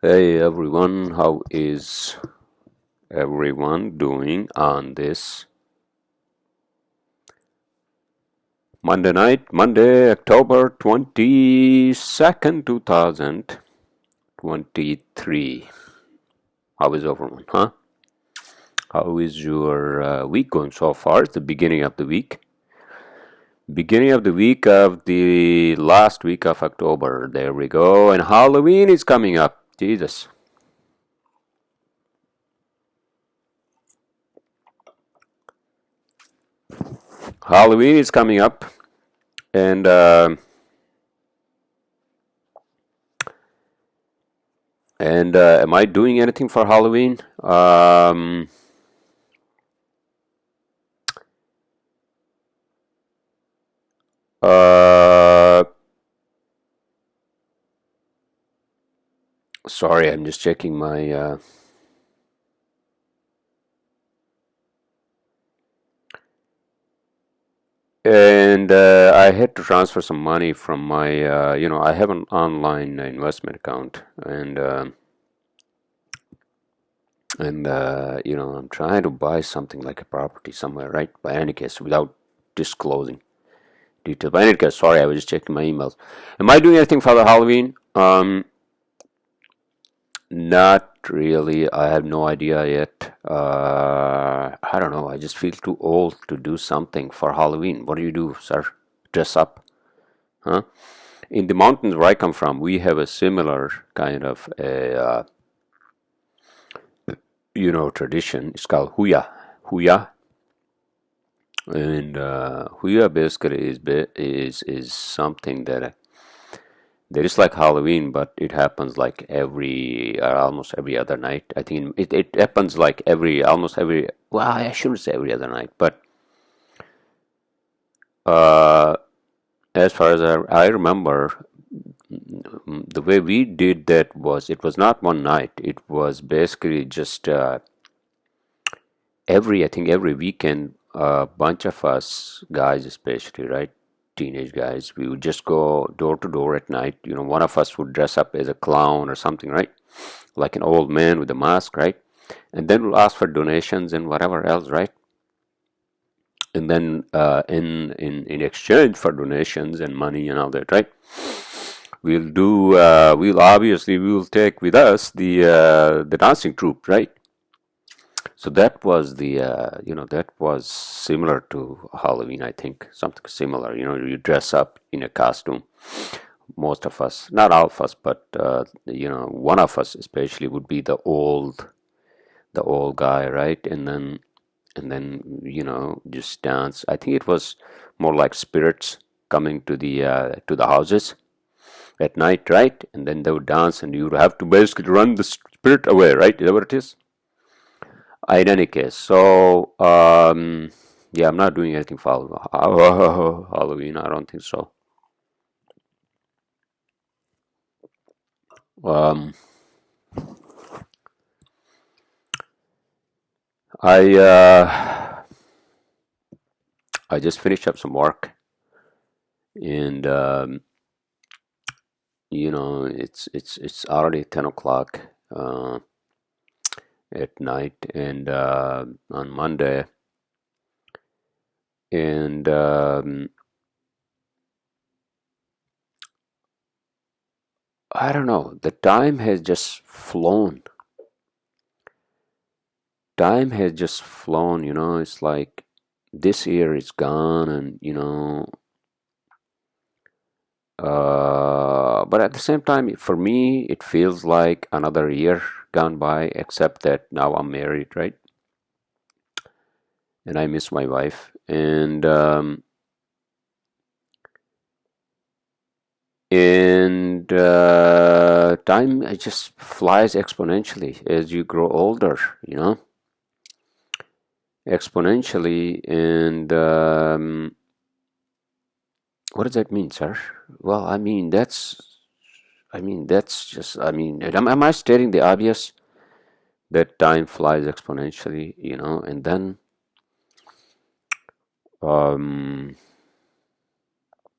Hey everyone, how is everyone doing on this Monday night, Monday, October 22nd, 2023? How is everyone, huh? How is your week going so far? It's the beginning of the week. Beginning of the week of the last week of October. There we go. And Halloween is coming up. Jesus. Halloween is coming up. And am I doing anything for Halloween? Uh, Sorry, I'm just checking my. And I had to transfer some money from my. I have an online investment account, and I'm trying to buy something like a property somewhere, right? By any case, without disclosing details. By any case, sorry, I was just checking my emails. Am I doing anything for the Halloween? Not really. I have no idea yet. I don't know. I just feel too old to do something for Halloween. What do you do, sir? Dress up, huh? In the mountains where I come from, we have a similar kind of tradition. It's called Huya. Huya, and Huya basically is something that is like Halloween, but it happens like almost every other night. I think it happens like almost every, well, I shouldn't say every other night, but uh, as far as I remember, the way we did that was it was not one night. It was basically just I think every weekend, a bunch of us guys, especially, right? Teenage guys, we would just go door to door at night. One of us would dress up as a clown or something, right? Like an old man with a mask, right? And then we'll ask for donations and whatever else, right? And then in exchange for donations and money and all that, right? We'll take with us the dancing troupe, right? So that was that was similar to Halloween, I think, something similar. You dress up in a costume. Most of us, not all of us, but one of us especially would be the old guy, right? And then just dance. I think it was more like spirits coming to the houses at night, right? And then they would dance, and you would have to basically run the spirit away, right? Is that what it is? In any case, so yeah, I'm not doing anything for Halloween. I don't think so. Um, I I just finished up some work, and it's already 10 o'clock at night, and on Monday, and I don't know. The time has just flown. Time has just flown. It's like this year is gone, and but at the same time, for me, it feels like another year gone by, except that now I'm married, right? And I miss my wife. And time it just flies exponentially as you grow older, exponentially. And what does that mean, sir? Well, I mean, that's just, am I stating the obvious that time flies exponentially, and then um,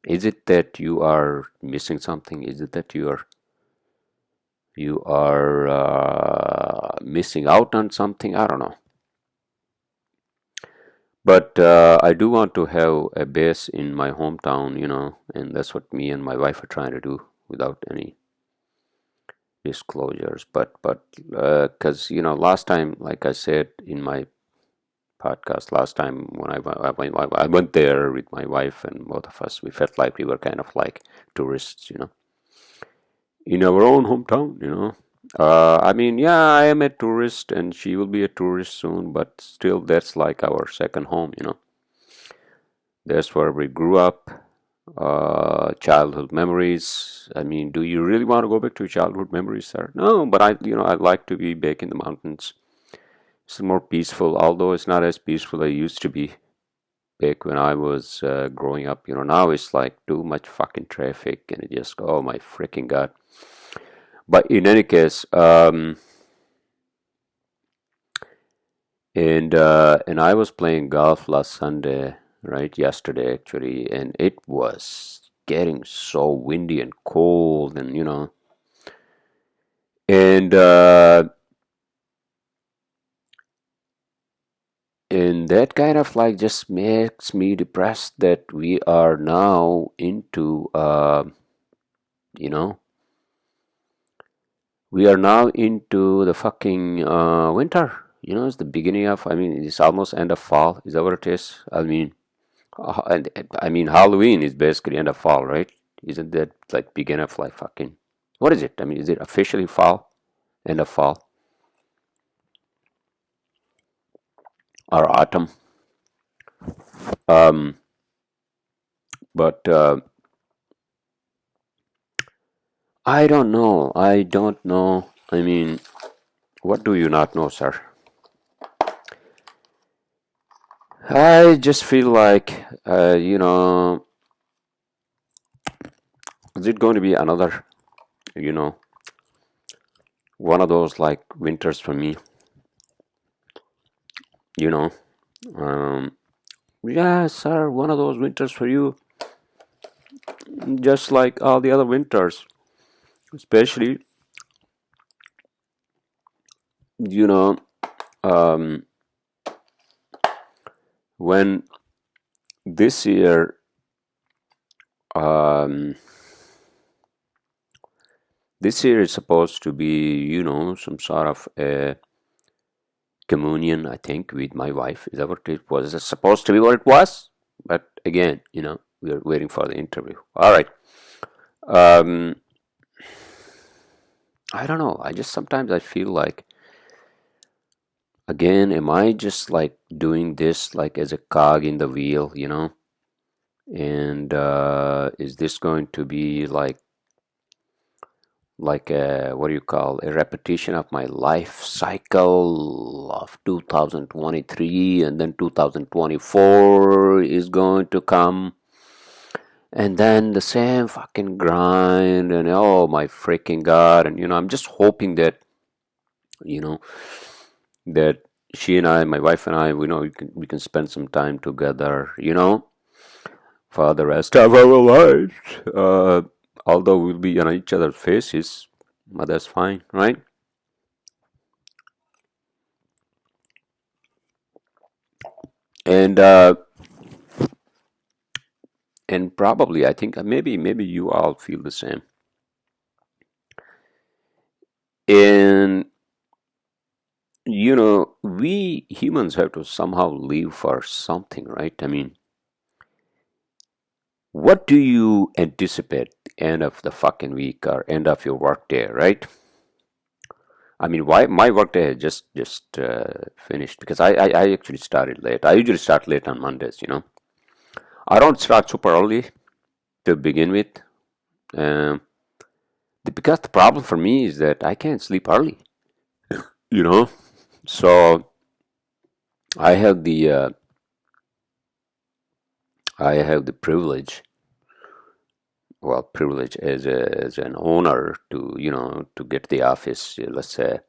is it that you are missing something? Is it that you are you are missing out on something. I don't know. But I do want to have a base in my hometown, and that's what me and my wife are trying to do without any disclosures. But because last time, like I said in my podcast, last time when I went there with my wife and both of us, we felt like we were kind of like tourists, in our own hometown. I mean, yeah, I am a tourist and she will be a tourist soon, but still, that's like our second home. That's where we grew up, childhood memories. I mean, do you really want to go back to childhood memories, sir? No, but I'd like to be back in the mountains. It's more peaceful, although it's not as peaceful as it used to be back when I was growing up. Now it's like too much fucking traffic and it just, oh my freaking God. But in any case, and I was playing golf last Sunday, right? Yesterday actually, and it was getting so windy and cold, and and uh, and that kind of like just makes me depressed that we are now into you know we are now into the fucking winter. It's the beginning of. I mean, it's almost end of fall. Is that what it is? I mean, Halloween is basically end of fall, right? Isn't that like beginning of like fucking? What is it? I mean, is it officially fall? End of fall or autumn? Um, but I don't know. I don't know. I mean, what do you not know, sir? I just feel like, is it going to be another, you know, one of those like winters for me? You know, um, yeah, sir, one of those winters for you, just like all the other winters, especially, you know, um, when this year, um, this year is supposed to be, some sort of a communion, I think, with my wife. Is that what it was? It supposed to be what it was? But again, we are waiting for the interview. All right. Um, I don't know. I just sometimes I feel like, again, am I just like doing this like as a cog in the wheel? And is this going to be like a, what do you call, a repetition of my life cycle of 2023, and then 2024 is going to come, and then the same fucking grind, and oh my freaking God. And I'm just hoping that you know that she and I, my wife and I, we can spend some time together, for the rest of our lives. Although we'll be on each other's faces, but that's fine, right? And probably I think maybe you all feel the same. And we humans have to somehow live for something, right? I mean, what do you anticipate end of the fucking week or end of your work day, right? I mean, why my work day has just finished because I actually started late. I usually start late on Mondays. I don't start super early to begin with. Um, because the problem for me is that I can't sleep early, you know. So I have the uh, I have the privilege, well, privilege as an owner to to get the office, let's say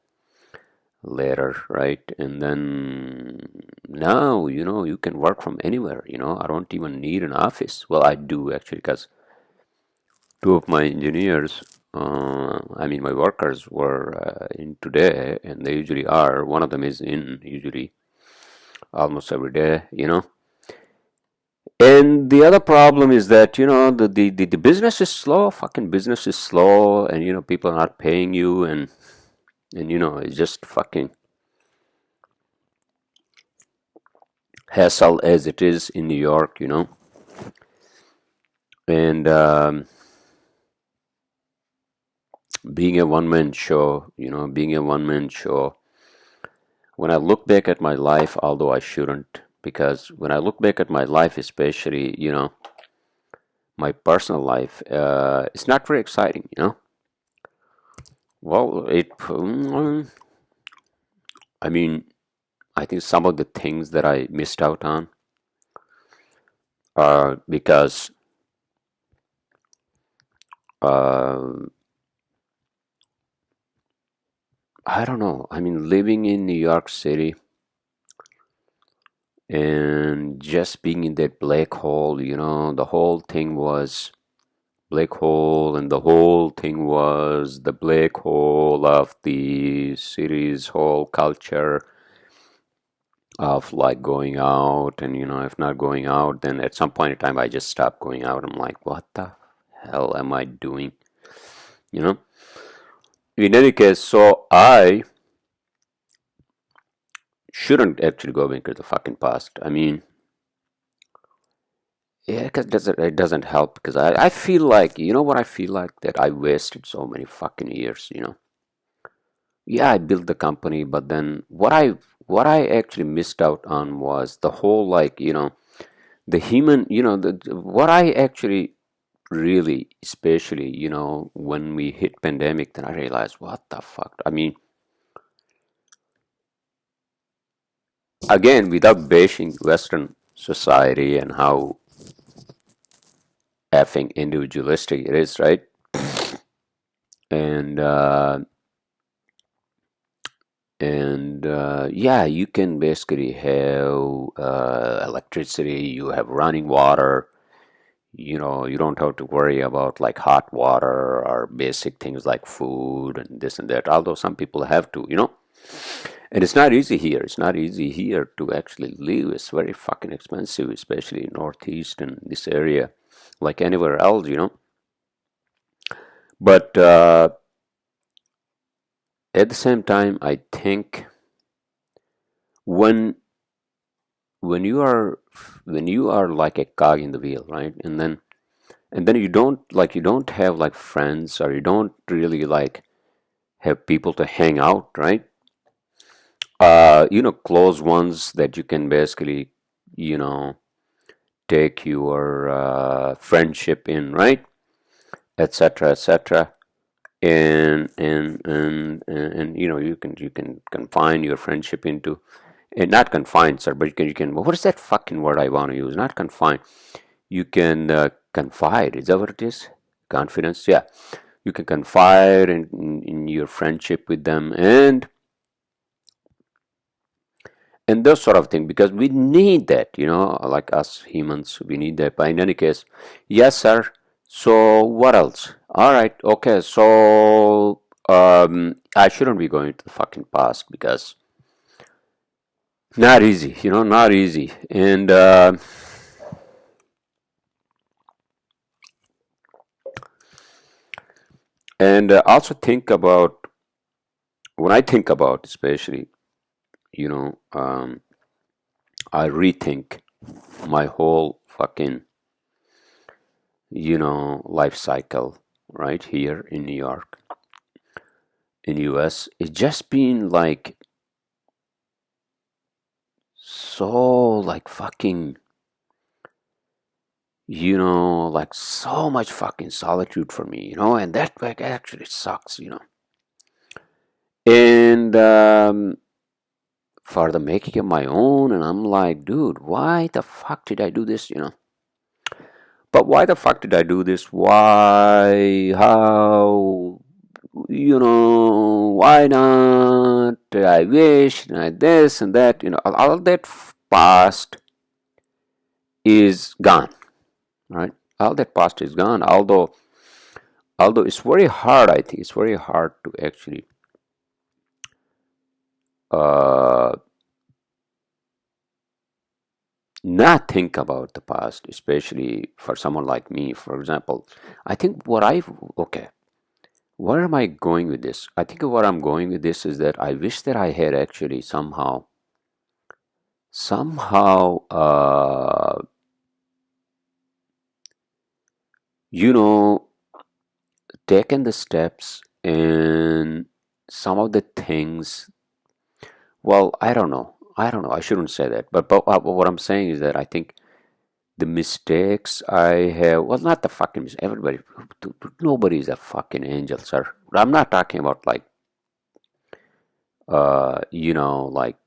later, right? And then now you can work from anywhere. I don't even need an office. Well, I do actually because two of my engineers I mean, my workers were in today, and they usually are. One of them is in usually almost every day, And the other problem is that, the business is slow, fucking business is slow, and, people are not paying you, and it's just fucking hassle as it is in New York. And being a one-man show, when I look back at my life, although I shouldn't, because when I look back at my life, especially, my personal life, it's not very exciting. Well, I mean, I think some of the things that I missed out on are because uh, I don't know. I mean, living in New York City and just being in that black hole, the whole thing was black hole, and the whole thing was the black hole of the city's whole culture of like going out, and if not going out, then at some point in time I just stopped going out. I'm like, what the hell am I doing? You know? In any case, so I shouldn't actually go back to the fucking past. I mean, yeah, because it doesn't help, because I feel like, what I feel like? That I wasted so many fucking years. Yeah, I built the company, but then what I actually missed out on was the whole, like, the human, what I actually really, especially, when we hit pandemic, then I realized, what the fuck? I mean, again, without bashing Western society and how effing individualistic it is, right? And yeah, you can basically have electricity, you have running water, you don't have to worry about like hot water or basic things like food and this and that, although some people have to. And it's not easy here. It's not easy here to actually live. It's very fucking expensive, especially in Northeast and this area, like anywhere else. But at the same time, I think when when you are when you are like a cog in the wheel, right? And then you don't have like friends, or you don't really like have people to hang out, right? Close ones that you can basically, you know, take your friendship in, right? Etc. Etc. And you can confine your friendship into, and not confine, sir, but you can what is that fucking word I want to use? Not confine. You can confide. Is that what it is? Confidence. Yeah, you can confide in your friendship with them, and those sort of thing, because we need that, like us humans, we need that. But in any case, yes, sir. So what else? All right, okay. So I shouldn't be going to the fucking past, because not easy, not easy. And also think about, when I think about, especially, you know, um, I rethink my whole fucking, life cycle right here in New York, in US. It's just been like so, like, fucking, like so much fucking solitude for me, and that, like, actually sucks. And for the making of my own, and I'm like, dude, why the fuck did I do this? But why the fuck did I do this? Why? How? Why not? I wish, and I this and that. All that past is gone, right? All that past is gone. Although although it's very hard, I think it's very hard to actually uh, not think about the past, especially for someone like me. For example, I think okay, where am I going with this? I think where I'm going with this is that I wish that I had actually somehow, you know, taken the steps and some of the things. Well, I don't know. I don't know. I shouldn't say that. But what I'm saying is that I think the mistakes I have, well, not the fucking mistakes. Everybody, nobody is a fucking angel, sir. I'm not talking about like, like,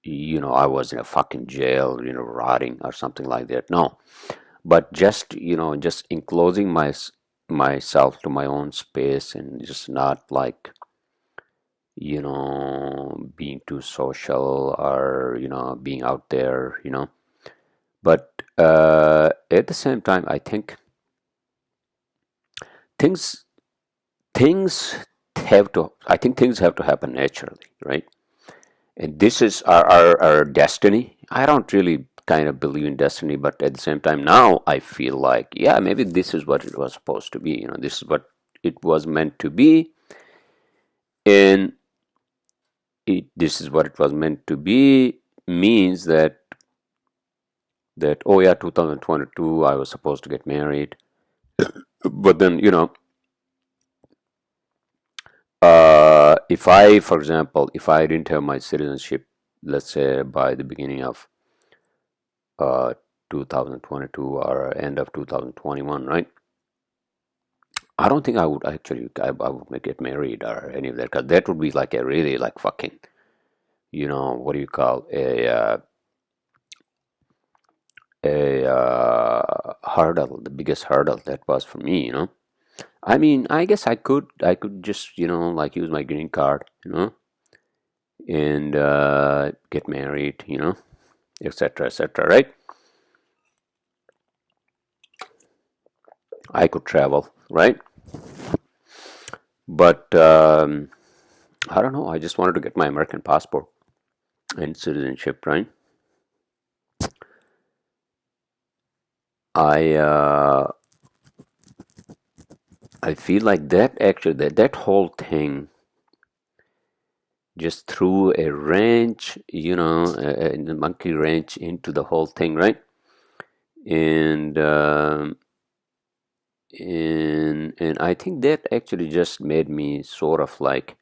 I was in a fucking jail, rotting or something like that. No, but just, just enclosing myself to my own space and just not like, being too social or, being out there, But at the same time, I think things things things have to happen naturally, right? And this is our destiny. I don't really kind of believe in destiny, but at the same time, now I feel like, yeah, maybe this is what it was supposed to be. This is what it was meant to be, and this is what it was meant to be means that oh yeah, 2022, I was supposed to get married, but then if I, for example, if I didn't have my citizenship, let's say by the beginning of uh, 2022 or end of 2021, right? I don't think I would actually, I would get married or any of that, because that would be like a really like fucking, what do you call a hurdle, the biggest hurdle that was for me. I mean, I guess I could just, like use my green card, and get married, etc., etc., right? I could travel, right? But I don't know. I just wanted to get my American passport and citizenship, right? I uh, I feel like that actually that whole thing just threw a wrench, a monkey wrench into the whole thing, right? And and I think that actually just made me sort of like,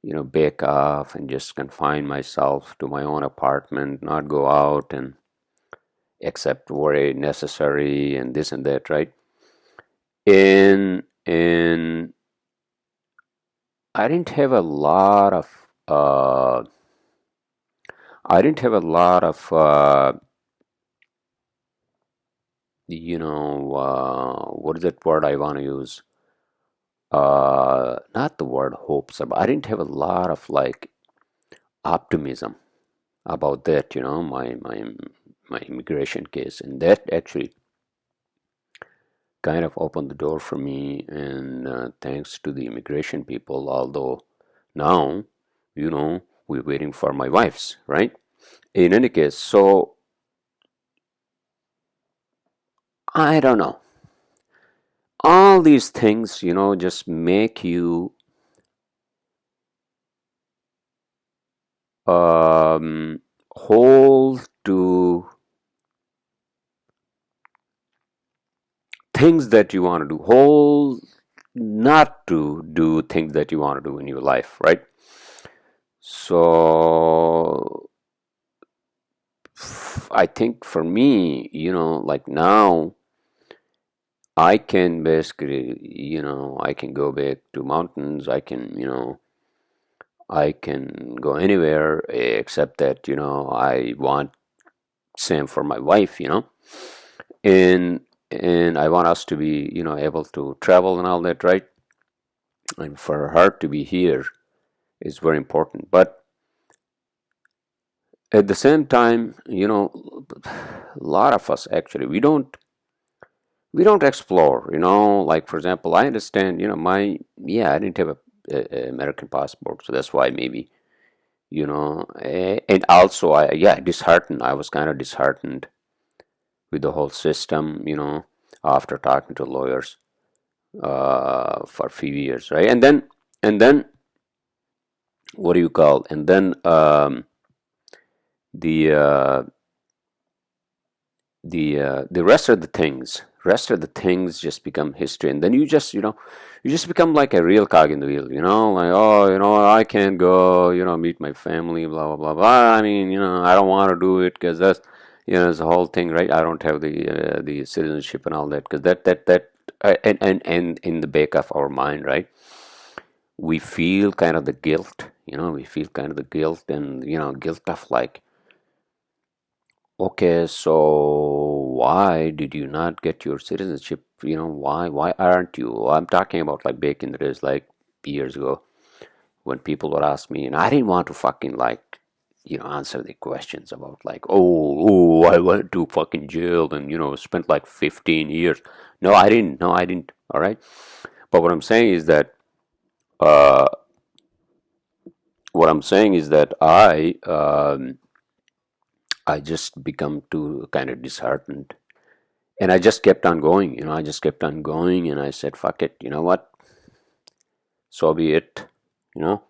back off and just confine myself to my own apartment, not go out and except where necessary and this and that, right? And I didn't have a lot of I didn't have a lot of what is that word I want to use? Not the word hopes, but I didn't have a lot of like optimism about that, my immigration case, and that actually kind of opened the door for me. And thanks to the immigration people, although now, we're waiting for my wife's, right? In any case, so I don't know. All these things, just make you hold to things that you want to do, hold not to do things that you want to do in your life, right? So I think for me, like now I can basically, I can go back to mountains. I can go anywhere except that, I want same for my wife, and and I want us to be, able to travel and all that, right? And for her to be here is very important. But at the same time, a lot of us actually, we don't we don't explore, like for example, I understand, I didn't have a American passport, so that's why maybe, and also disheartened. I was kind of disheartened with the whole system, after talking to lawyers for a few years, right? And then what do you call? And then the the rest of the things just become history, and then you just become like a real cog in the wheel, like, oh, I can't go, meet my family, blah blah blah blah. I mean, I don't want to do it because that's, it's the whole thing, right? I don't have the citizenship and all that, because that and in the back of our mind, right, we feel kind of the guilt, and guilt of like, okay, so why did you not get your citizenship? Why aren't you? I'm talking about like back in the days, like years ago, when people would ask me, and I didn't want to fucking like, answer the questions about like, I went to fucking jail and spent like 15 years. No, I didn't. No, I didn't. All right. But uh, what I'm saying is that I just become too kind of disheartened. And I just kept on going, I just kept on going, and I said, fuck it, you know what? So be it, you know.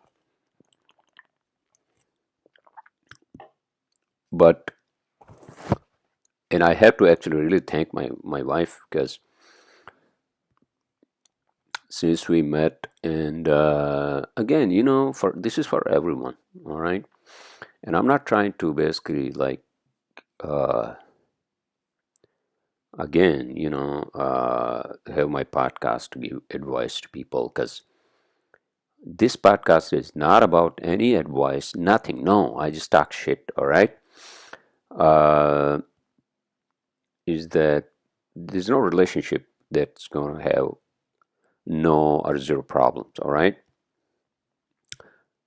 But, and I have to actually really thank my wife, because since we met, and again, for this is for everyone, all right? And I'm not trying to basically like, uh, again, have my podcast to give advice to people, because this podcast is not about any advice, nothing. No, I just talk shit, all right? uh, is that there's no relationship that's going to have no or zero problems, all right?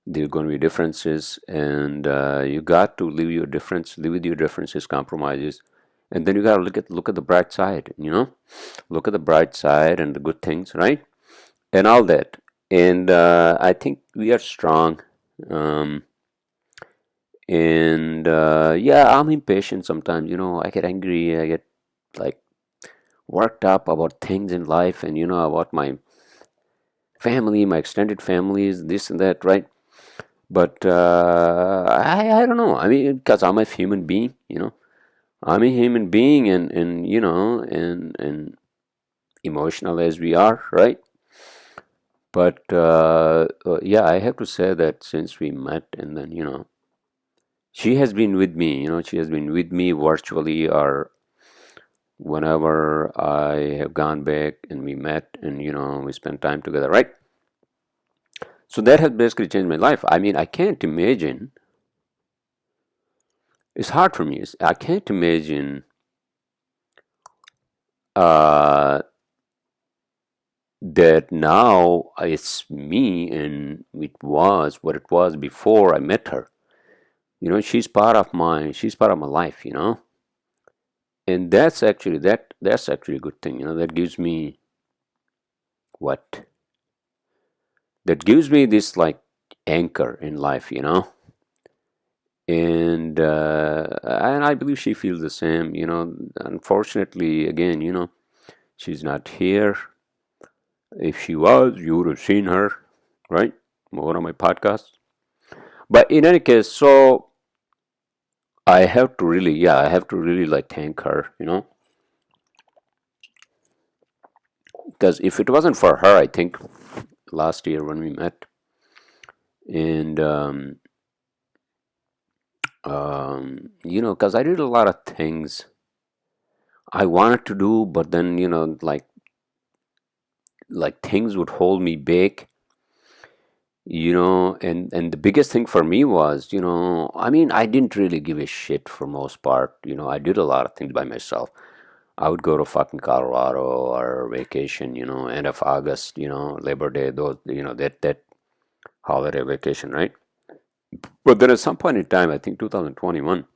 There are going to be differences, and you got to live with your differences, compromises, and then you got to look at the bright side, look at the bright side and the good things, right? And all that. And I think we are strong. Um, and yeah, I'm impatient sometimes. I get angry. I get like worked up about things in life, and about my family, my extended families, this and that, right? But I don't know. I mean, because I'm a human being, I'm a human being, and and emotional as we are, right? But yeah, I have to say that since we met, and then she has been with me. She has been with me virtually, or whenever I have gone back and we met, and we spent time together, right? So that has basically changed my life. I mean, I can't imagine. It's hard for me. I can't imagine uh, that now it's me, and it was what it was before I met her. She's part of my life. And that's actually a good thing. That gives me what? That gives me this like anchor in life. And I believe she feels the same. Unfortunately, again, she's not here. If she was, you would have seen her, right? One of my podcasts. But in any case, so I have to really like thank her, because if it wasn't for her, I think last year when we met, and because I did a lot of things I wanted to do, but then like things would hold me back. And the biggest thing for me was, I mean, I didn't really give a shit for most part. I did a lot of things by myself. I would go to fucking Colorado or vacation, end of August, Labor Day, those, that holiday vacation, right? But then at some point in time, I think 2021,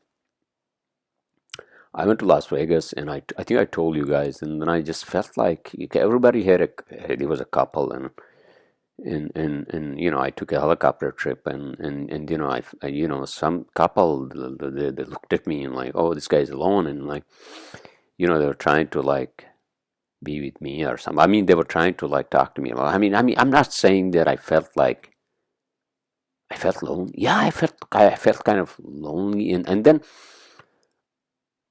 I went to Las Vegas, and I think I told you guys, and then I just felt like everybody had it was a couple, and I took a helicopter trip, and some couple they looked at me and like, oh, this guy's alone, and like, they were trying to like be with me or something. I mean, they were trying to like talk to me. I mean, I'm not saying that I felt lonely. Yeah, I felt kind of lonely, and then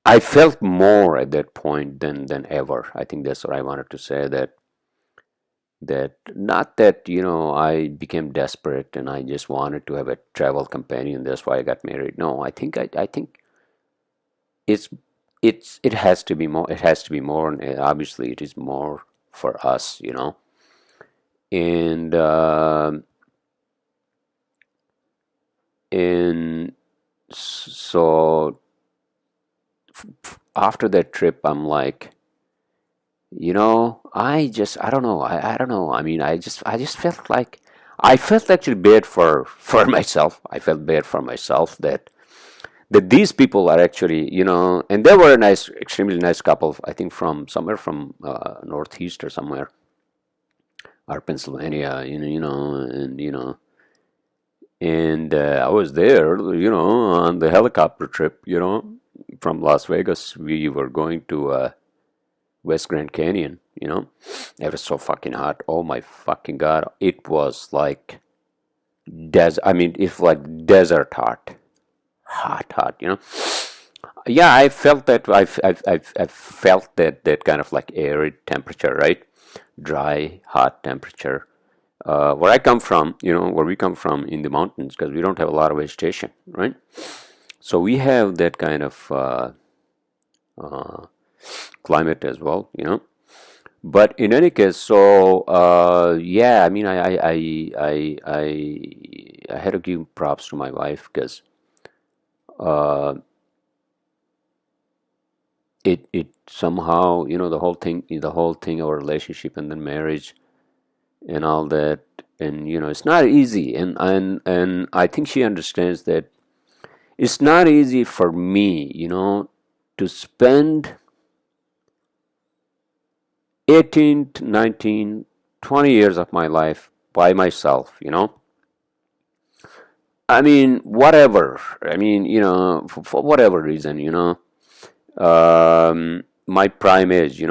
I felt more at that point than ever. I think that's what I wanted to say. That not that I became desperate and I just wanted to have a travel companion. That's why I got married. No, I think it's it has to be more. It has to be more, and obviously it is more for us. And and so after that trip, I'm like, I don't know. I don't know. I mean, I just felt like I felt actually bad for myself. I felt bad for myself that these people are actually, and they were a nice, extremely nice couple. I think from somewhere from Northeast or somewhere, or Pennsylvania, and I was there, on the helicopter trip, from Las Vegas. We were going to West Grand Canyon. It was so fucking hot. Oh my fucking God. It was like I mean, it's like desert hot. Hot. Yeah, I felt that. I felt that kind of like arid temperature, right? Dry, hot temperature. Where I come from, where we come from in the mountains, because we don't have a lot of vegetation, right? So we have that kind of uh, climate as well. But in any case, so yeah, I mean, I had to give props to my wife because uh, it somehow, the whole thing, our relationship and then marriage and all that, and it's not easy, and I think she understands that it's not easy for me, to spend 18, 19, 20 years of my life by myself. I mean, whatever. I mean, for whatever reason, my prime age,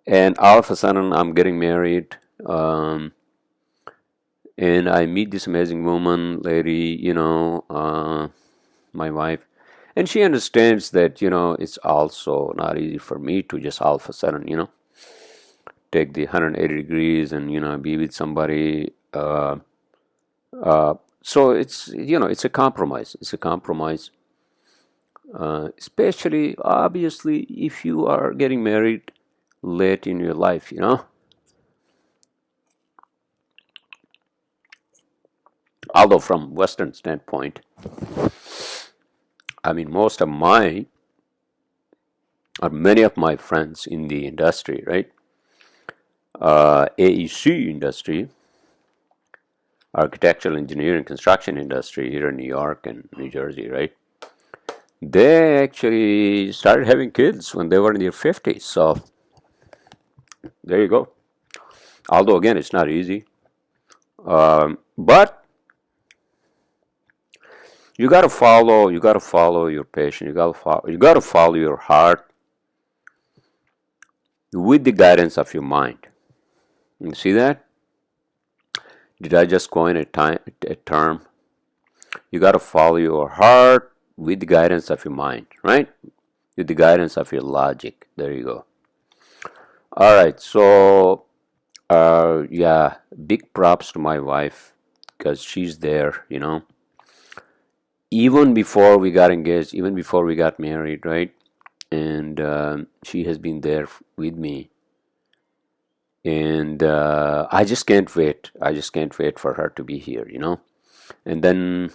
and all of a sudden I'm getting married, and I meet this amazing woman, lady, my wife, and she understands that, it's also not easy for me to just all of a sudden, take the 180 degrees and, be with somebody. So it's a compromise. It's a compromise, especially obviously if you are getting married late in your life. Although from Western standpoint, I mean, most of my or many of my friends in the industry, right? AEC industry, architectural engineering construction industry here in New York and New Jersey, right? They actually started having kids when they were in their 50s. So there you go. Although again, it's not easy, but you got to follow. You got to follow your passion. You got to follow. You got to follow your heart with the guidance of your mind. You see that? Did I just coin a term? You got to follow your heart with the guidance of your mind, right? With the guidance of your logic. There you go. All right. So, yeah, big props to my wife because she's there. Even before we got engaged, even before we got married, right? And she has been there with me. And I just can't wait. I just can't wait for her to be here. And then,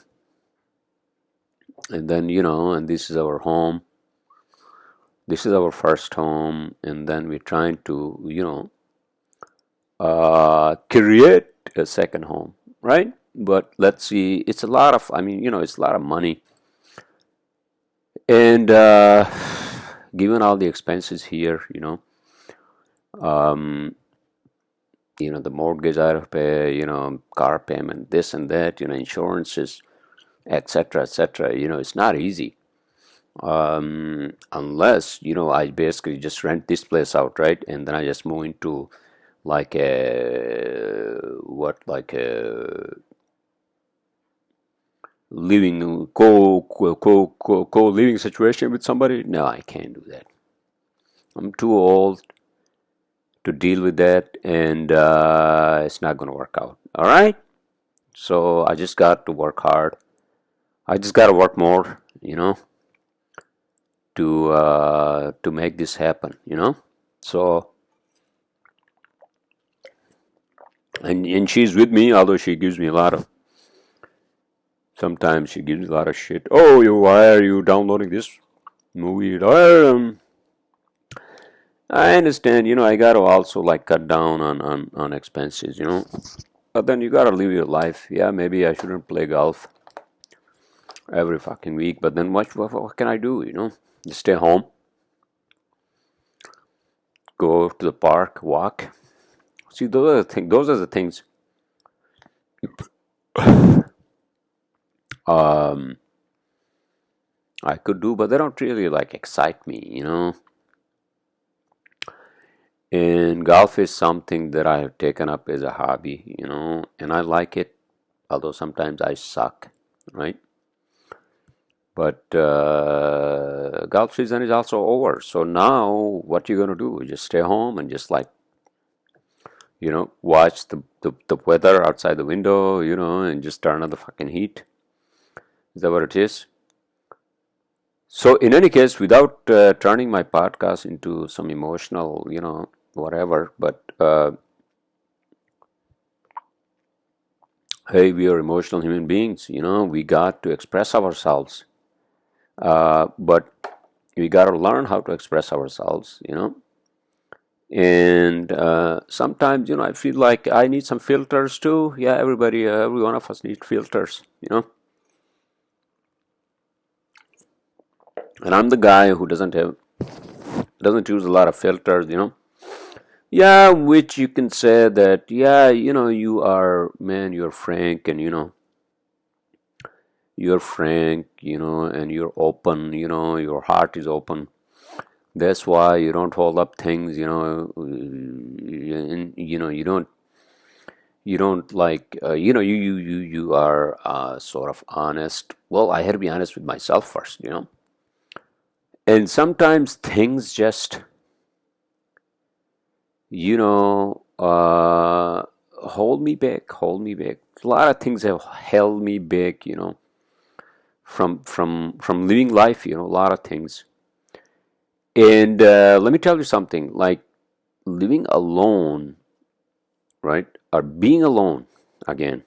and this is our home. This is our first home, and then we're trying to, create a second home, right? But let's see. It's a lot of. I mean, it's a lot of money. And given all the expenses here, um, the mortgage I have to pay, car payment, this and that, insurances, etc., etc. It's not easy. Unless, I basically just rent this place out, right? And then I just move into like a living co living situation with somebody. No, I can't do that. I'm too old to deal with that, and it's not going to work out. All right. So I just got to work hard. I just got to work more, to make this happen. So and she's with me, although she gives me a lot of. Sometimes she gives me a lot of shit. Oh, why are you downloading this movie? I understand, I got to also like cut down on expenses, But then you got to live your life. Yeah, maybe I shouldn't play golf every fucking week, but then what can I do, Just stay home, go to the park, walk. See, those are the things um, I could do, but they don't really like excite me. And golf is something that I have taken up as a hobby, and I like it, although sometimes I suck, right? But golf season is also over, so now what you gonna do? Just stay home and just like, watch the weather outside the window, and just turn on the fucking heat. Is that what it is? So in any case, without turning my podcast into some emotional, whatever, but hey, we are emotional human beings, we got to express ourselves. But we got to learn how to express ourselves, And sometimes, I feel like I need some filters too. Yeah, every one of us needs filters, And I'm the guy who doesn't use a lot of filters. Yeah, which you can say that, yeah, you are, man, you're frank, and you're frank, and you're open, your heart is open. That's why you don't hold up things, and, you don't like, you are sort of honest. Well, I had to be honest with myself first, and sometimes things just, hold me back. A lot of things have held me back, from living life, a lot of things. And let me tell you something, like living alone, right? Or being alone, again,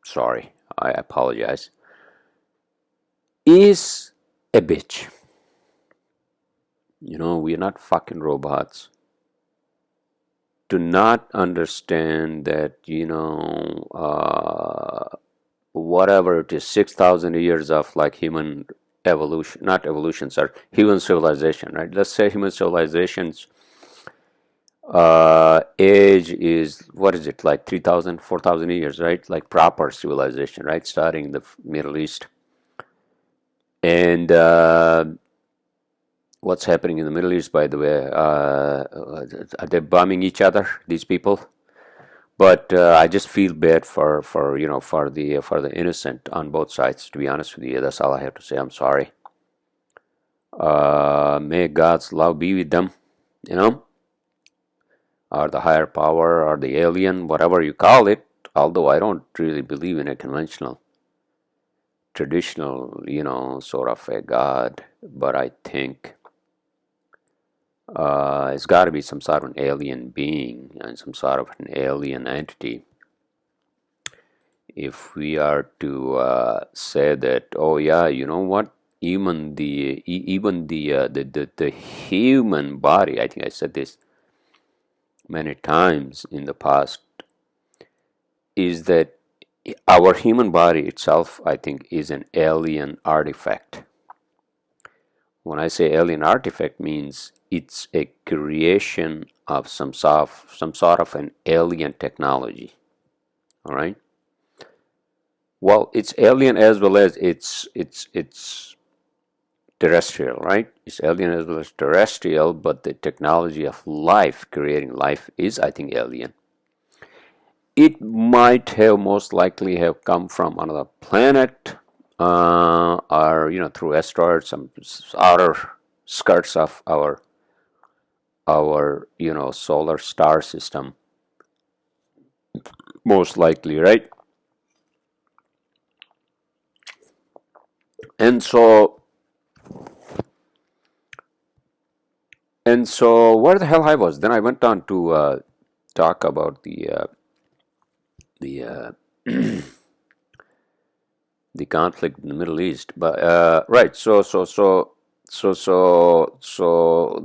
sorry, I apologize, is a bitch. We're not fucking robots. To not understand that, whatever it is, 6,000 years of like human evolution, not evolution, sorry, human civilization, right? Let's say human civilization's age is, what is it, like 3,000, 4,000 years, right? Like proper civilization, right? Starting in the Middle East. And what's happening in the Middle East, by the way? Are they bombing each other, these people? But I just feel bad for the innocent on both sides. To be honest with you, that's all I have to say. I'm sorry. May God's love be with them, or the higher power, or the alien, whatever you call it. Although I don't really believe in a conventional, traditional, sort of a God, but I think it's got to be some sort of an alien being and some sort of an alien entity. If we are to say that, oh yeah, you know what? Even the human body. I think I said this many times in the past. Is that our human body itself? I think is an alien artifact. When I say alien artifact, means it's a creation of some sort of an alien technology. All right. Well, it's alien as well as it's terrestrial, right? It's alien as well as terrestrial, but the technology of life, creating life, is, I think, alien. It might have most likely have come from another planet, or through asteroids, some outer skirts of our solar star system, most likely, right? And so where the hell I was? Then I went on to talk about the the conflict in the Middle East. But right, so the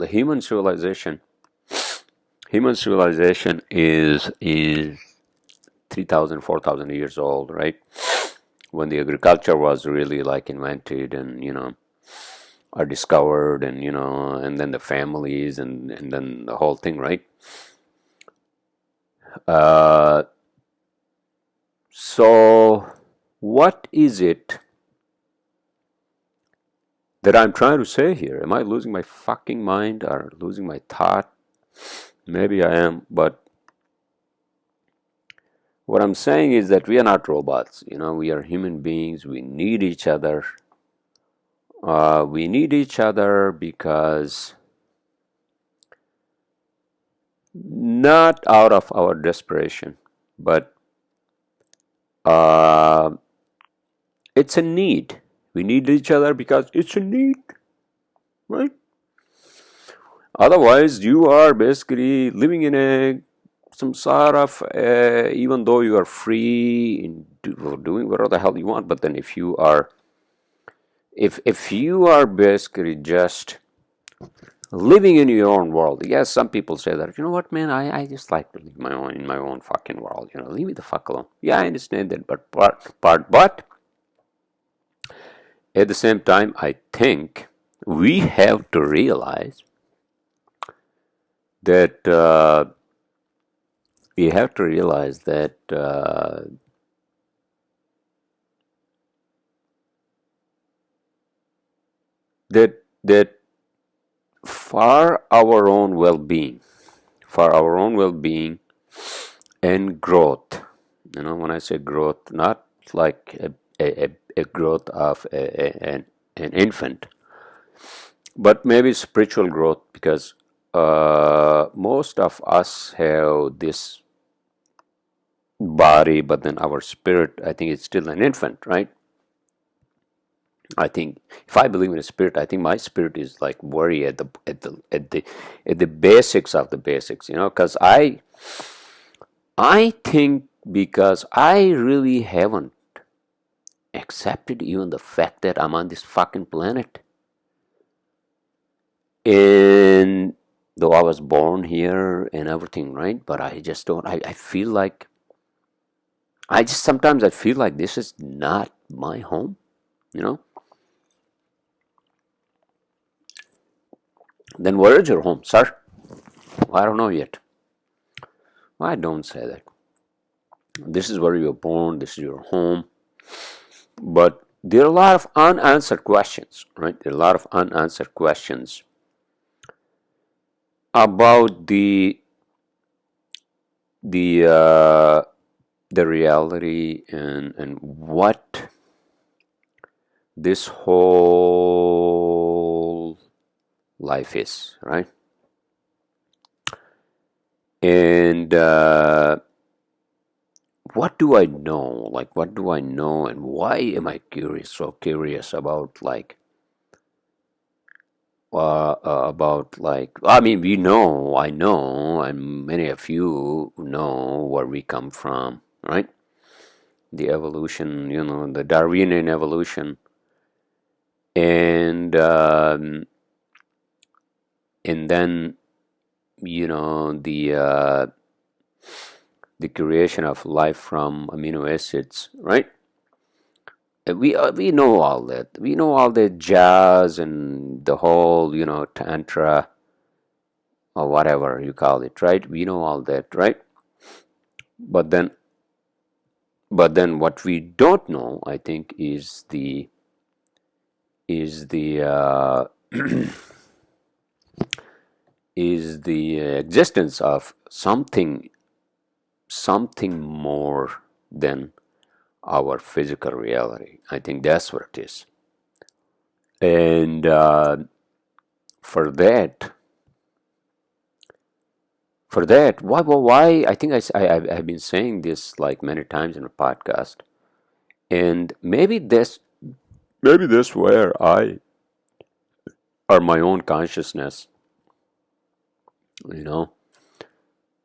human civilization is 3,000, 4,000 years old, right? When the agriculture was really like invented and are discovered, and then the families, and then the whole thing, right? Uh, so what is it that I'm trying to say here? Am I losing my fucking mind or losing my thought? Maybe I am, but what I'm saying is that we are not robots. We are human beings. We need each other. We need each other because not out of our desperation, but uh, it's a need. We need each other because it's a need, right? Otherwise, you are basically living in some sort of, even though you are free in doing whatever the hell you want, but then if you are basically just living in your own world. Yes, some people say that, you know what, man, I just like to live in my own fucking world. Leave me the fuck alone. Yeah, I understand that, but at the same time, I think we have to realize that we have to realize that that for our own well-being, and growth. When I say growth, not like a growth of an infant, but maybe spiritual growth, because most of us have this body, but then our spirit, I think, it's still an infant, right? I think if I believe in a spirit, I think my spirit is like very at the basics of the basics, because I think, because I really haven't accepted even the fact that I'm on this fucking planet. And though I was born here and everything, right? But I just don't, I feel like, sometimes I feel like this is not my home, you know? Then where is your home, sir? Well, I don't know yet. I don't say that. This is where you were born, this is your home. But there are a lot of unanswered questions, right? There are a lot of unanswered questions about the uh, the reality, and what this whole life is, right? And what do I know? Like, what do I know, and why am I so curious about, like, I mean, I know, and many of you know where we come from, right? The evolution, the Darwinian evolution, and then the creation of life from amino acids, right? we know all that. We know all the jazz and the whole, tantra or whatever you call it, right? We know all that, right? But then, what we don't know, I think, is the is the existence of something more than our physical reality. I think that's what it is. And for that, why I think I've been saying this like many times in the podcast, and maybe this where I or my own consciousness, you know,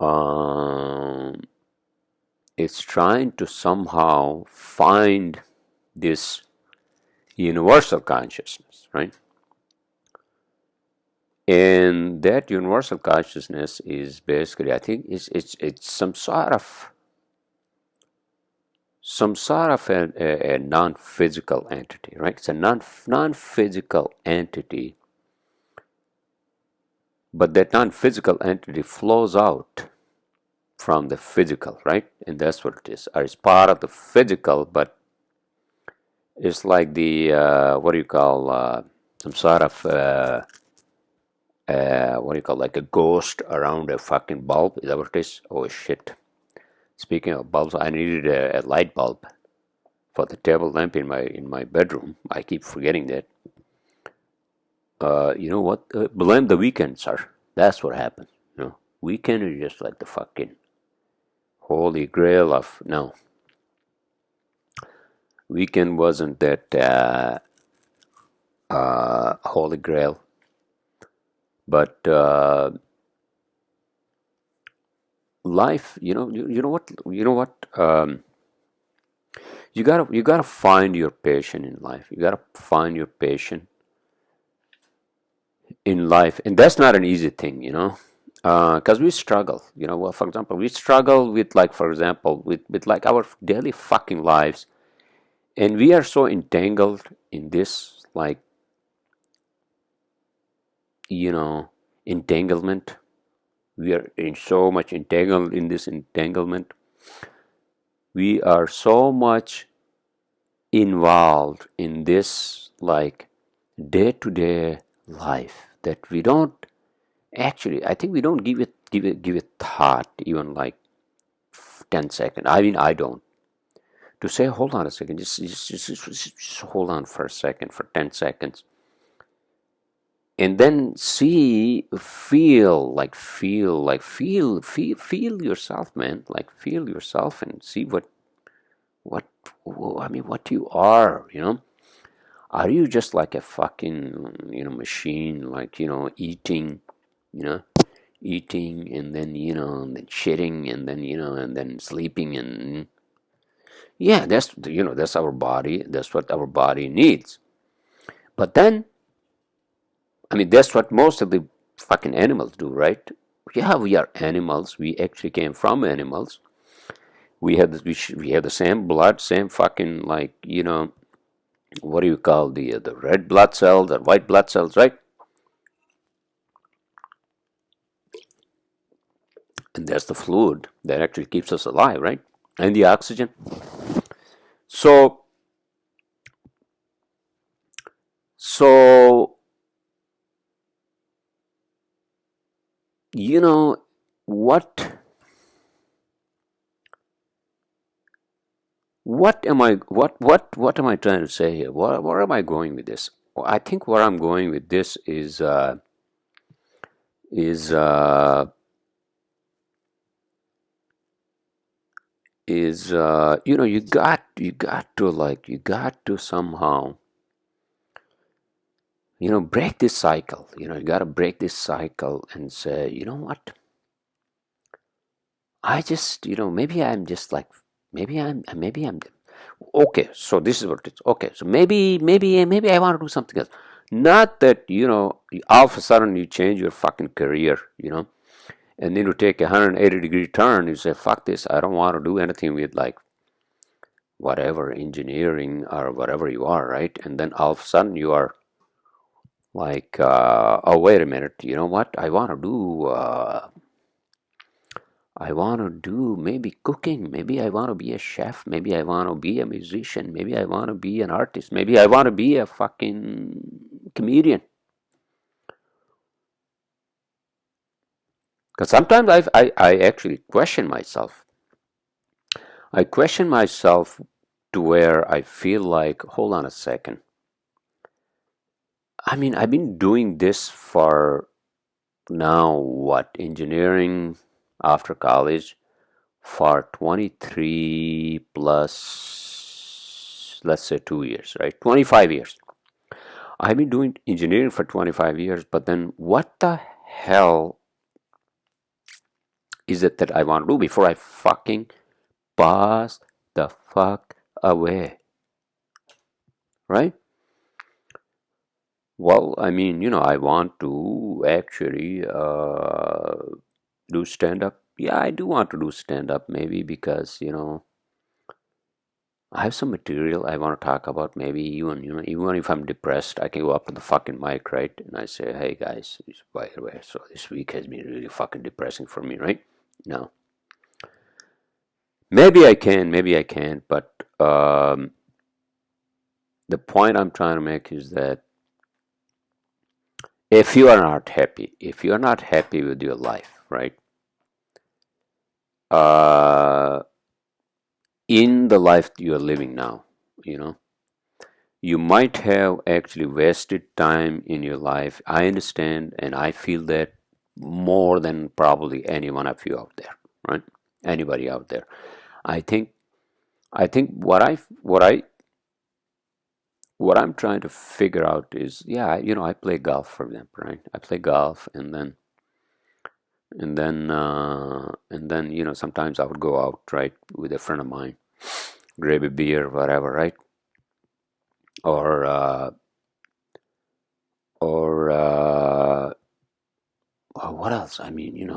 um, it's trying to somehow find this universal consciousness, right? And that universal consciousness is basically, I think, it's some sort of a non-physical entity, right? It's a non-physical entity, but that non-physical entity flows out from the physical, right? And that's what it is. Or it's part of the physical, but it's like the what do you call some sort of what do you call, like a ghost around a fucking bulb? Is that what it is? Oh shit! Speaking of bulbs, I needed a light bulb for the table lamp in my bedroom. I keep forgetting that. You know what? Blame the weekend, sir. That's what happened. Weekend is just like the fucking holy grail of no. Weekend wasn't that holy grail, but life. You know what. You gotta find your passion in life. You gotta find your passion in life, and that's not an easy thing, because we struggle. Well, for example, we struggle with, like, for example, with like our daily fucking lives, and we are so entangled in this, like, entanglement. We are in so much entangled in this entanglement. We are so much involved in this, like, day-to-day life, that we don't actually, I think we don't give it thought, even like 10 seconds. I mean, I don't. To say, hold on a second, just hold on for a second, for 10 seconds, and then feel yourself, man. Like, feel yourself and see what I mean, what you are. Are you just like a fucking, machine, like, you know, eating, and then, and then shitting, and then, and then sleeping, and yeah, that's our body. That's what our body needs. But then, I mean, that's what most of the fucking animals do, right? Yeah, we are animals. We actually came from animals. We have the same blood, same fucking, like, what do you call the red blood cells, the white blood cells, right? And that's the fluid that actually keeps us alive, right? And the oxygen. So, so you know what am I trying to say here? Where am I going with this? Well, I think where I'm going with this is uh, you got to somehow, break this cycle. You got to break this cycle and say, you know what? I just, maybe I'm okay. So this is what it's okay. So maybe I want to do something else. Not that, all of a sudden you change your fucking career, and then you take a 180-degree turn. You say, fuck this. I don't want to do anything with, like, whatever, engineering or whatever you are, right? And then all of a sudden you are like, oh, wait a minute, you know what? I want to do maybe cooking. Maybe I want to be a chef. Maybe I want to be a musician. Maybe I want to be an artist. Maybe I want to be a fucking comedian. Because sometimes I actually question myself. I question myself to where I feel like, hold on a second. I mean, I've been doing this for now, what, engineering after college for 23 plus, let's say 2 years, right? 25 years. I've been doing engineering for 25 years, but then what the hell is it that I want to do before I fucking pass the fuck away, right? Well, I mean, I want to actually do stand up. Yeah, I do want to do stand up, maybe because, I have some material I want to talk about. Maybe even if I'm depressed, I can go up to the fucking mic, right? And I say, hey guys, by the way, so this week has been really fucking depressing for me, right? No. Maybe I can, maybe I can't, but the point I'm trying to make is that if you are not happy with your life, right? Uh, in the life you are living now, you know, you might have actually wasted time in your life. I understand, and I feel that more than probably any one of you out there, right? Anybody out there. I think, what I'm trying to figure out is, yeah, I play golf, for example, right? I play golf, and then sometimes I would go out, right, with a friend of mine, grab a beer, whatever, right? Or or what else? I mean,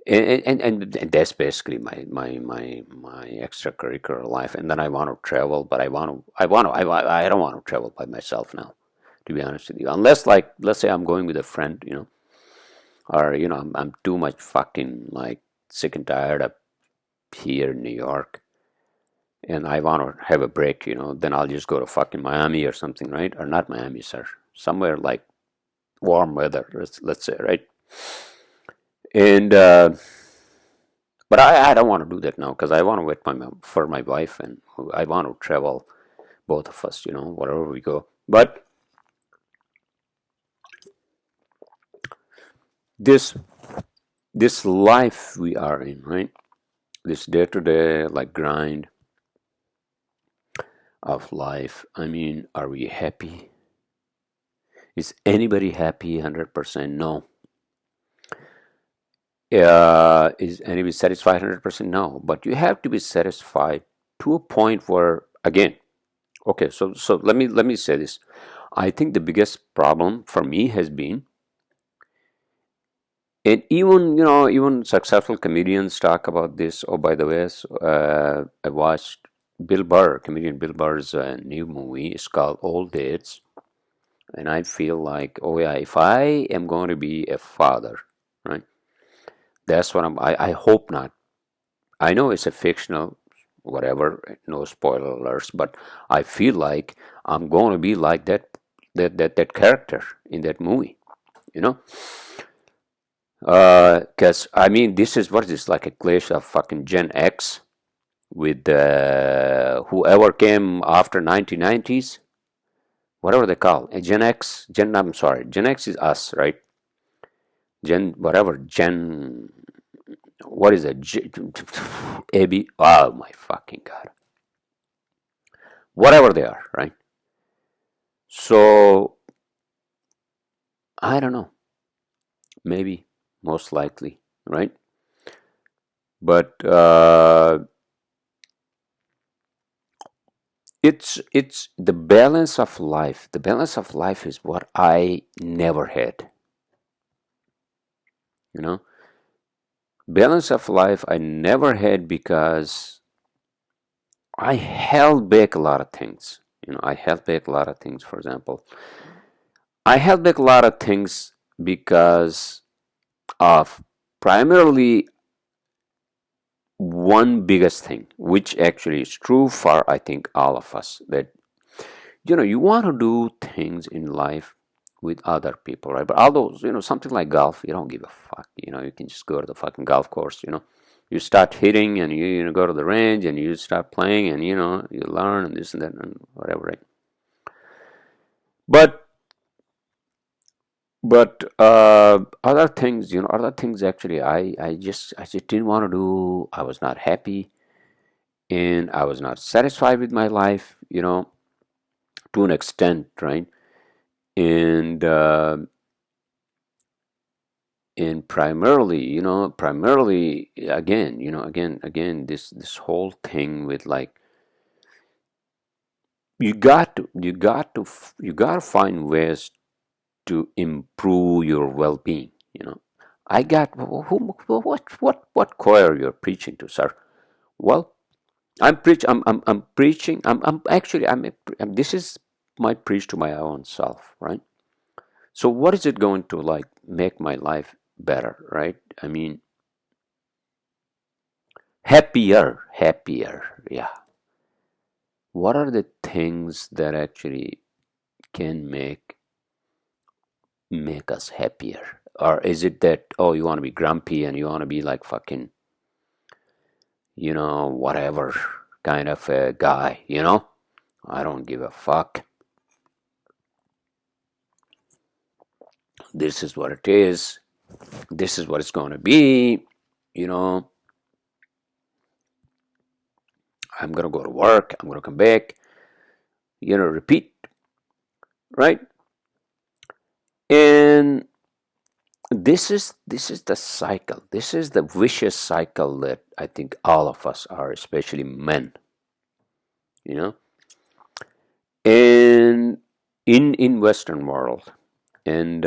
and that's basically my extracurricular life. And then I want to travel, but I don't want to travel by myself now, to be honest with you. Unless, like, let's say I'm going with a friend, or I'm too much fucking like sick and tired of here in New York, and I want to have a break, then I'll just go to fucking Miami or something, right? Or not Miami, sir. Somewhere like warm weather, let's say, right? And but I don't want to do that now because I want to wait for my wife, and I want to travel, both of us, wherever we go. But this this life we are in, right? This day to day like grind of life. I mean, are we happy? Is anybody happy 100%? No. Is anybody satisfied 100%? No. But you have to be satisfied to a point where, again, okay, so let me say this. I think the biggest problem for me has been, and even successful comedians talk about this. Oh, by the way, I watched comedian Bill Burr's new movie. It's called Old Dates, and I feel like, oh yeah, if I am going to be a father, right? That's what I hope not. I know it's a fictional, whatever, no spoiler alerts, but I feel like I'm going to be like that character in that movie, you know. Because I mean, this is what is this, like a clash of fucking Gen X with whoever came after 1990s, whatever they call it, Gen X. I'm sorry, Gen X is us, right? Gen whatever Gen, what is it? AB. Oh my fucking god, whatever they are, right? So I don't know, maybe, most likely, right? But it's the balance of life. The balance of life is what I never had. You know, balance of life I never had because I held back a lot of things. I held back a lot of things. For example, I held back a lot of things because of primarily one biggest thing, which actually is true for I think all of us, that you want to do things in life with other people, right? But although something like golf, you don't give a fuck. You can just go to the fucking golf course. You start hitting and you go to the range and you start playing and you learn and this and that and whatever, right? But other things actually, I just didn't want to do. I was not happy and I was not satisfied with my life, to an extent, right? And primarily, again, this whole thing with like you got to find ways to improve your well-being. I got what choir you're preaching to, sir? Well, I'm preaching. I'm actually this is my preach to my own self, right? So what is it going to like make my life better, right? I mean, happier. Yeah. What are the things that actually can make us happier? Or is it that, oh, you want to be grumpy and you want to be like fucking, whatever kind of a guy, I don't give a fuck. This is what it is. This is what it's going to be. You know, I'm going to go to work. I'm going to come back. Repeat, right? And this is the cycle. This is the vicious cycle that I think all of us are, especially men. You know, and in Western world, and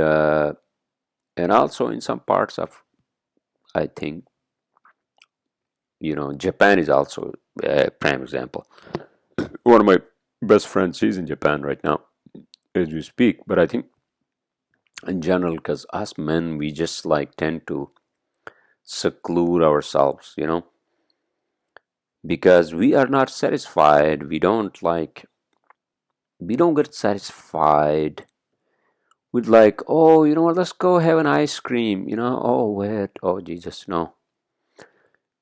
also in some parts of, I think, Japan is also a prime example. One of my best friends, he's in Japan right now as we speak. But I think in general, because us men, we just like tend to seclude ourselves, because we are not satisfied. We don't get satisfied with like, oh, you know what, let's go have an ice cream, oh wait, oh Jesus, no.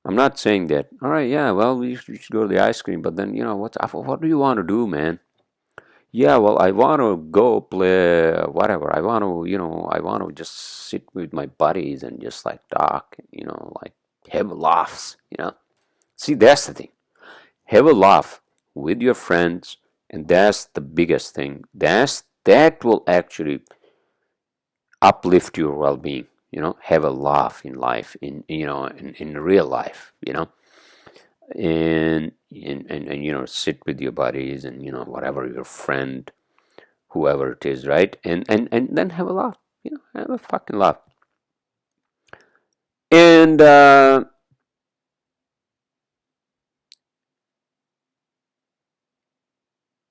I'm not saying that. All right, yeah, well, we should go to the ice cream, but then what do you want to do, man? Yeah, well, I want to go play whatever. I want to just sit with my buddies and just like talk, like have laughs, See, that's the thing. Have a laugh with your friends, and that's the biggest thing. That will actually uplift your well-being. Have a laugh in life, in real life, and sit with your buddies and whatever your friend, whoever it is, right? And then have a laugh, have a fucking laugh.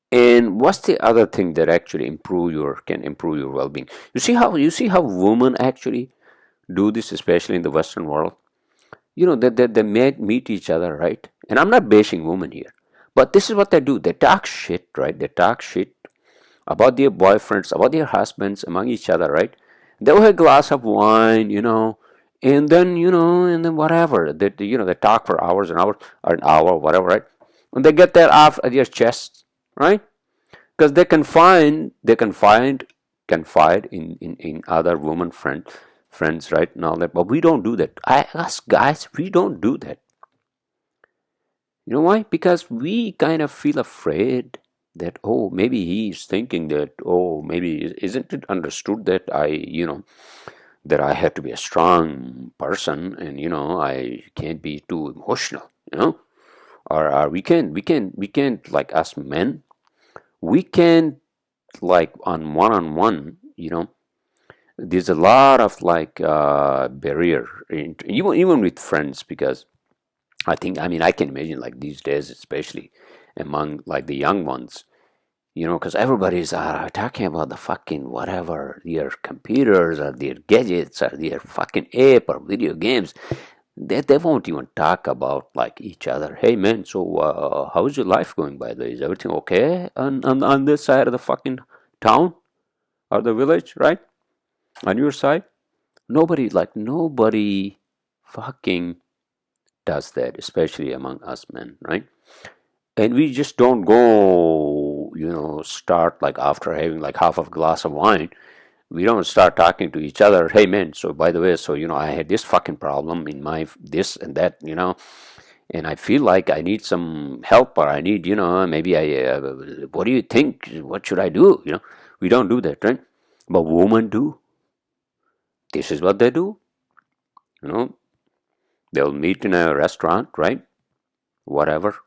And what's the other thing that actually can improve your well-being? You see how women actually do this, especially in the Western world. They meet each other, right? And I'm not bashing women here, but this is what they do. They talk shit, right? They talk shit about their boyfriends, about their husbands among each other, right? They'll have a glass of wine, and then whatever. They talk for hours and hours, or an hour, whatever, right? And they get that off at their chest, right? Because they confide in other women friends, right? And all that. But we don't do that. Us guys, we don't do that. You know why? Because we kind of feel afraid that, oh, maybe he's thinking that, oh, maybe isn't it understood that I have to be a strong person, and I can't be too emotional, or we can't like us men, we can't like on one, there's a lot of like barrier even with friends, because I mean, I can imagine like these days, especially among like the young ones, because everybody's talking about the fucking whatever, their computers or their gadgets or their fucking app or video games. They won't even talk about like each other. Hey man, so how's your life going, by the way? Is everything okay on this side of the fucking town or the village, right? On your side? Nobody fucking does that, especially among us men, right? And we just don't go, start like after having like half of a glass of wine. We don't start talking to each other. Hey man, so by the way, so I had this fucking problem in my this and that, and I feel like I need some help, or I need, maybe what do you think? What should I do? We don't do that, right? But women do. This is what they do. You know, they'll meet in a restaurant, right? Whatever,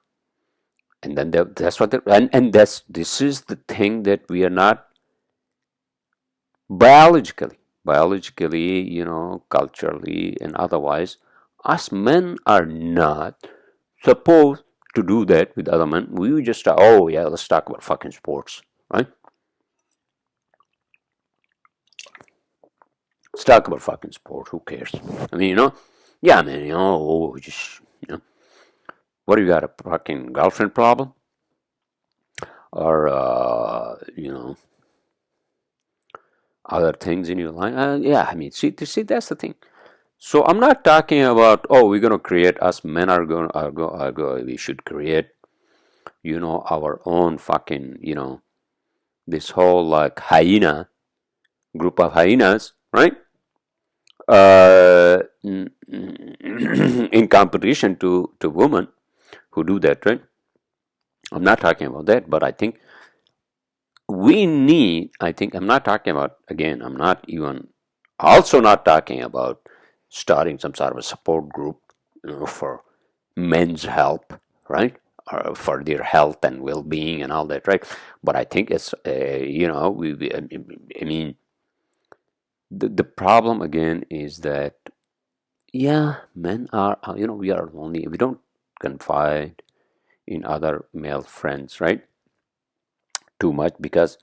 and then that's what they and this is the thing that we are not biologically, culturally and otherwise, us men are not supposed to do that with other men. We just oh yeah, let's talk about fucking sports, right? Let's talk about fucking sports. Who cares? I mean, yeah, man, just what do you got, a fucking girlfriend problem, or other things in your life? Yeah, I mean, see, that's the thing. So I'm not talking about, oh, we're gonna create, us men we should create, our own fucking, this whole like hyena group of hyenas, right? In competition to women who do that, right? I'm not talking about that, but I think I'm not talking about, again, I'm not even, also not talking about starting some sort of a support group, for men's help, right? Or for their health and well-being and all that, right? But I think it's, I mean, the problem again is that, yeah, men are, we are lonely. We don't confide in other male friends, right? Too much, because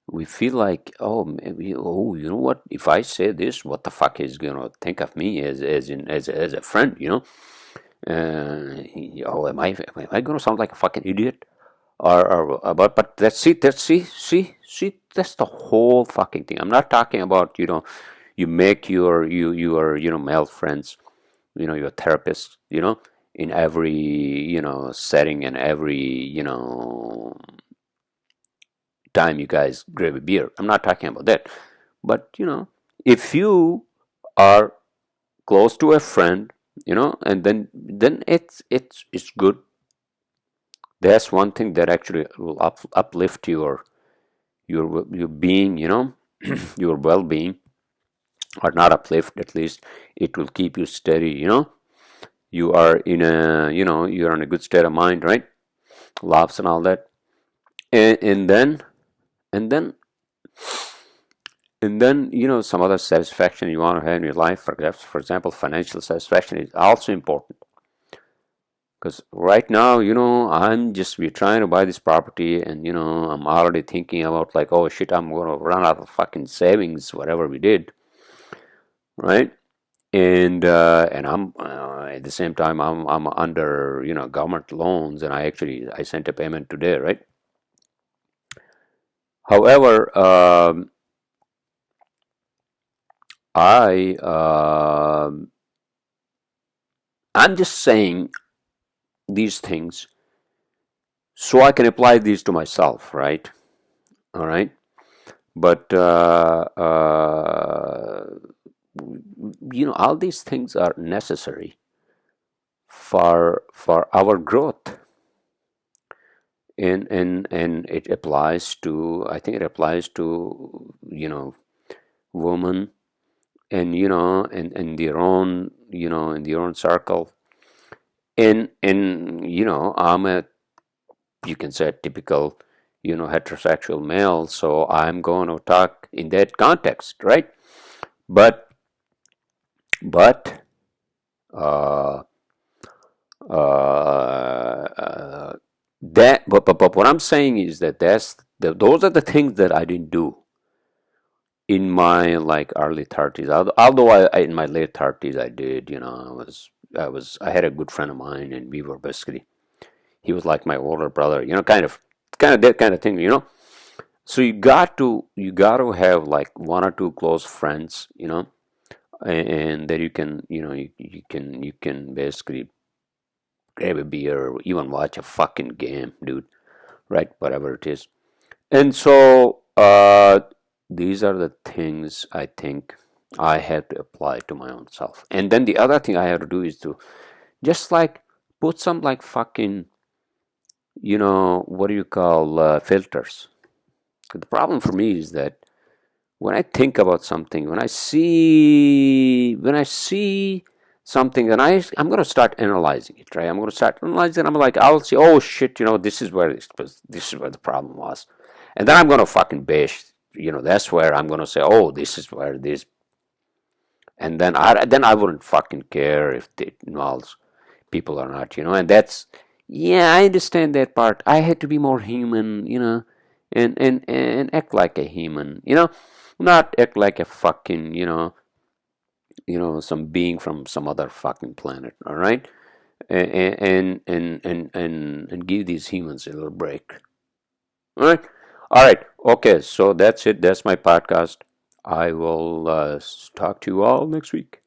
we feel like, oh, maybe, oh, you know what? If I say this, what the fuck is gonna think of me as a friend, oh, am I gonna sound like a fucking idiot? But that's that's the whole fucking thing. I'm not talking about, you make your male friends, your therapist, in every, setting, and every, time you guys grab a beer. I'm not talking about that. But, if you are close to a friend, and then it's good. That's one thing that actually will uplift your being, your well-being, or not uplift, at least it will keep you steady, you are in a, you're in a good state of mind, right? Laughs and all that. And then and then some other satisfaction you want to have in your life, for example, financial satisfaction is also important. Because right now, we're trying to buy this property, and I'm already thinking about like, oh shit, I'm gonna run out of fucking savings, whatever we did, right? And I'm at the same time, I'm under, government loans, and I sent a payment today, right? However, I I'm just saying these things so I can apply these to myself, right? All right. But all these things are necessary for our growth, and it applies to, I think it applies to, women, and and their own, in their own circle, and I'm a, you can say, a typical, heterosexual male, so I'm going to talk in that context, right? But but uh But what I'm saying is that those are the things that I didn't do in my like early 30s. Although in my late 30s I did, I had a good friend of mine, and we were basically, he was like my older brother, kind of that kind of thing, So you got to have like one or two close friends, and that you can basically grab a beer or even watch a fucking game, dude, right? Whatever it is. And so these are the things I think I have to apply to my own self. And then the other thing I have to do is to just like put some like fucking, what do you call filters. The problem for me is that when I think about something, when I see something, and I'm gonna start analyzing it, right? I'm gonna start analyzing. I'm like, I'll see, oh shit, this is where the problem was, and then I'm gonna fucking bash. That's where I'm gonna say, oh, this is where this, and then I wouldn't fucking care if it involves people or not, and that's, yeah, I understand that part. I had to be more human, and act like a human, not act like a fucking, some being from some other fucking planet, all right? And give these humans a little break. All right. All right. Okay. So that's it. That's my podcast. I will talk to you all next week.